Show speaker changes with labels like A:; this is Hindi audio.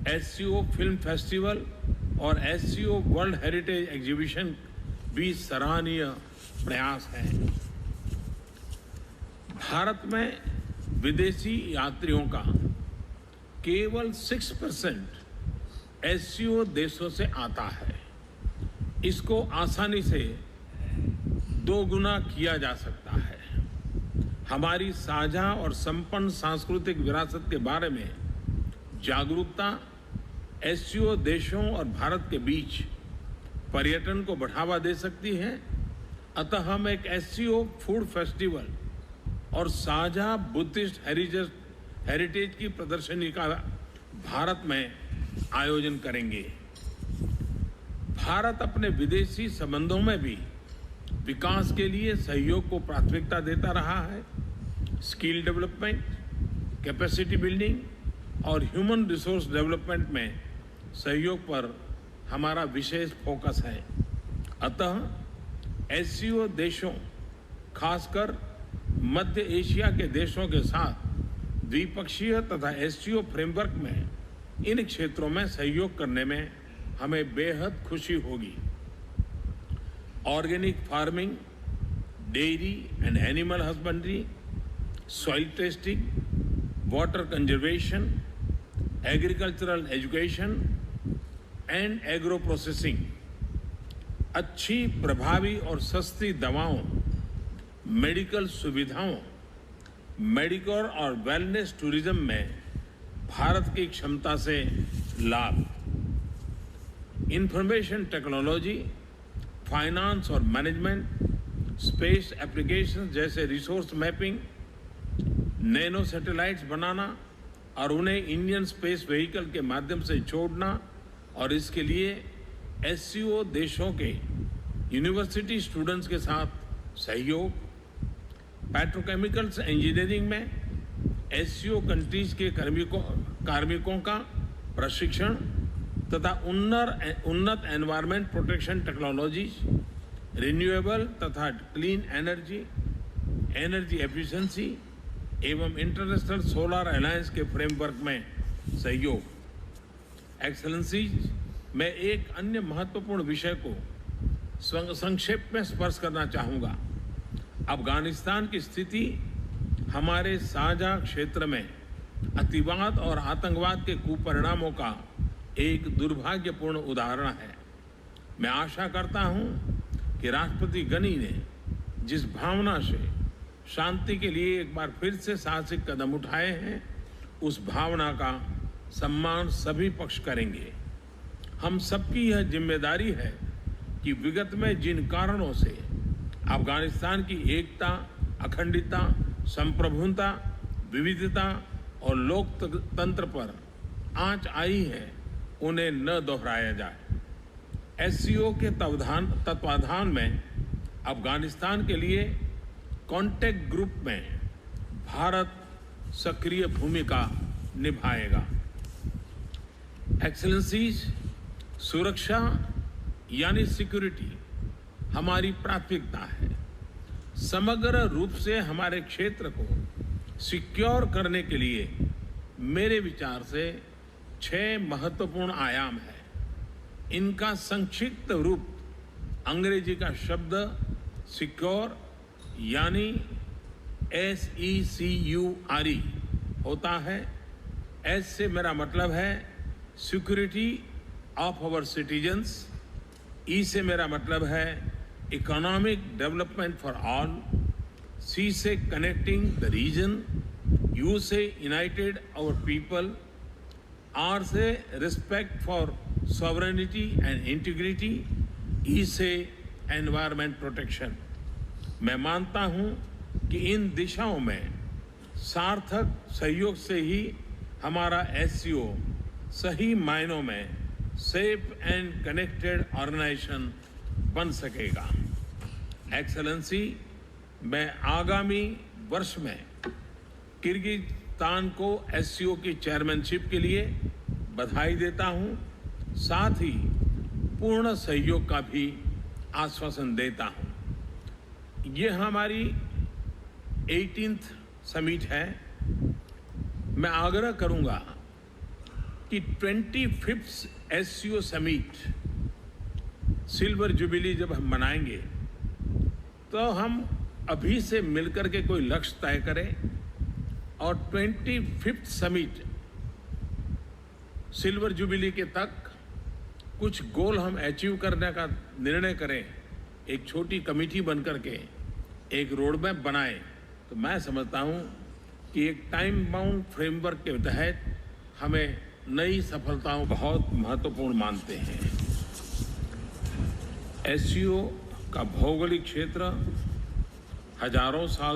A: एससीओ फिल्म फेस्टिवल और एससीओ वर्ल्ड हेरिटेज एग्जीबिशन भी सराहनीय प्रयास है। भारत में विदेशी यात्रियों का केवल 6% एससीओ देशों से आता है। इसको आसानी से 2 गुना किया जा सकता है। हमारी साझा और संपन्न सांस्कृतिक विरासत के बारे में जागरूकता एससीओ देशों और भारत के बीच पर्यटन को बढ़ावा दे सकती है। अतः हम एक एससीओ फूड फेस्टिवल और साझा बुद्धिस्ट हेरिटेज की प्रदर्शनी का भारत में आयोजन करेंगे। भारत अपने विदेशी संबंधों में भी विकास के लिए सहयोग को प्राथमिकता देता रहा है। स्किल डेवलपमेंट, कैपेसिटी बिल्डिंग और ह्यूमन रिसोर्स डेवलपमेंट में सहयोग पर हमारा विशेष फोकस है। अतः एससीओ देशों, खासकर मध्य एशिया के देशों के साथ द्विपक्षीय तथा एससीओ फ्रेमवर्क में इन क्षेत्रों में सहयोग करने में हमें बेहद खुशी होगी। Organic farming, dairy and animal husbandry, soil testing, water conservation, agricultural education and agro processing, अच्छी, प्रभावी और सस्ती दवाओं, मेडिकल सुविधाओं, मेडिकल और वेलनेस टूरिज्म में भारत की क्षमता से लाभ, इंफॉर्मेशन टेक्नोलॉजी, फाइनेंस और मैनेजमेंट, स्पेस एप्लीकेशन जैसे रिसोर्स मैपिंग, नैनो सैटेलाइट्स बनाना और उन्हें इंडियन स्पेस व्हीकल के माध्यम से जोड़ना और इसके लिए एससीओ देशों के यूनिवर्सिटी स्टूडेंट्स के साथ सहयोग, पेट्रोकेमिकल्स इंजीनियरिंग में एससीओ कंट्रीज के कार्मिकों का प्रशिक्षण तथा उन्नत एनवायरमेंट प्रोटेक्शन टेक्नोलॉजीज, रिन्यूएबल तथा क्लीन एनर्जी एफिशिएंसी एवं इंटरनेशनल सोलर अलायंस के फ्रेमवर्क में सहयोग। एक्सेलेंसीज, मैं एक अन्य महत्वपूर्ण विषय को संक्षेप में स्पर्श करना चाहूँगा। अफगानिस्तान की स्थिति हमारे साझा क्षेत्र में अतिवाद और आतंकवाद के कुपरिणामों का एक दुर्भाग्यपूर्ण उदाहरण है। मैं आशा करता हूं कि राष्ट्रपति गनी ने जिस भावना से शांति के लिए एक बार फिर से साहसिक कदम उठाए हैं, उस भावना का सम्मान सभी पक्ष करेंगे। हम सबकी यह जिम्मेदारी है कि विगत में जिन कारणों से अफगानिस्तान की एकता, अखंडता, संप्रभुता, विविधता और लोकतंत्र पर आंच आई है, उन्हें न दोहराया जाए। एससीओ के तत्वाधान में अफगानिस्तान के लिए कॉन्टैक्ट ग्रुप में भारत सक्रिय भूमिका निभाएगा। एक्सेलेंसीज, सुरक्षा यानी सिक्योरिटी हमारी प्राथमिकता है। समग्र रूप से हमारे क्षेत्र को सिक्योर करने के लिए मेरे विचार से 6 महत्वपूर्ण आयाम है। इनका संक्षिप्त रूप अंग्रेजी का शब्द सिक्योर यानी SECURE होता है। एस से मेरा मतलब है security of our citizens, E से मेरा मतलब है economic development for all, C से कनेक्टिंग द रीजन, यू से यूनाइटेड आवर पीपल, आर से respect for sovereignty and integrity, E से एनवायरमेंट प्रोटेक्शन। मैं मानता हूं कि इन दिशाओं में सार्थक सहयोग से ही हमारा एससीओ सही मायनों में सेफ एंड कनेक्टेड ऑर्गेनाइजेशन बन सकेगा। एक्सेलेंसी, मैं आगामी वर्ष में किर्गिस्तान को एससीओ की चेयरमैनशिप के लिए बधाई देता हूं, साथ ही पूर्ण सहयोग का भी आश्वासन देता हूं। ये हमारी 18th समिट है। मैं आग्रह करूंगा कि 25th SCO summit silver jubilee जब हम मनाएंगे तो हम अभी से मिलकर के कोई लक्ष्य तय करें और 25th समिट सिल्वर जुबिली के तक कुछ गोल हम अचीव करने का निर्णय करें, एक छोटी कमेटी बन करके एक रोड मैप बनाएं, तो मैं समझता हूं कि एक टाइम बाउंड फ्रेमवर्क के तहत हमें नई सफलताओं बहुत महत्वपूर्ण मानते हैं। एससीओ का भौगोलिक क्षेत्र हजारों साल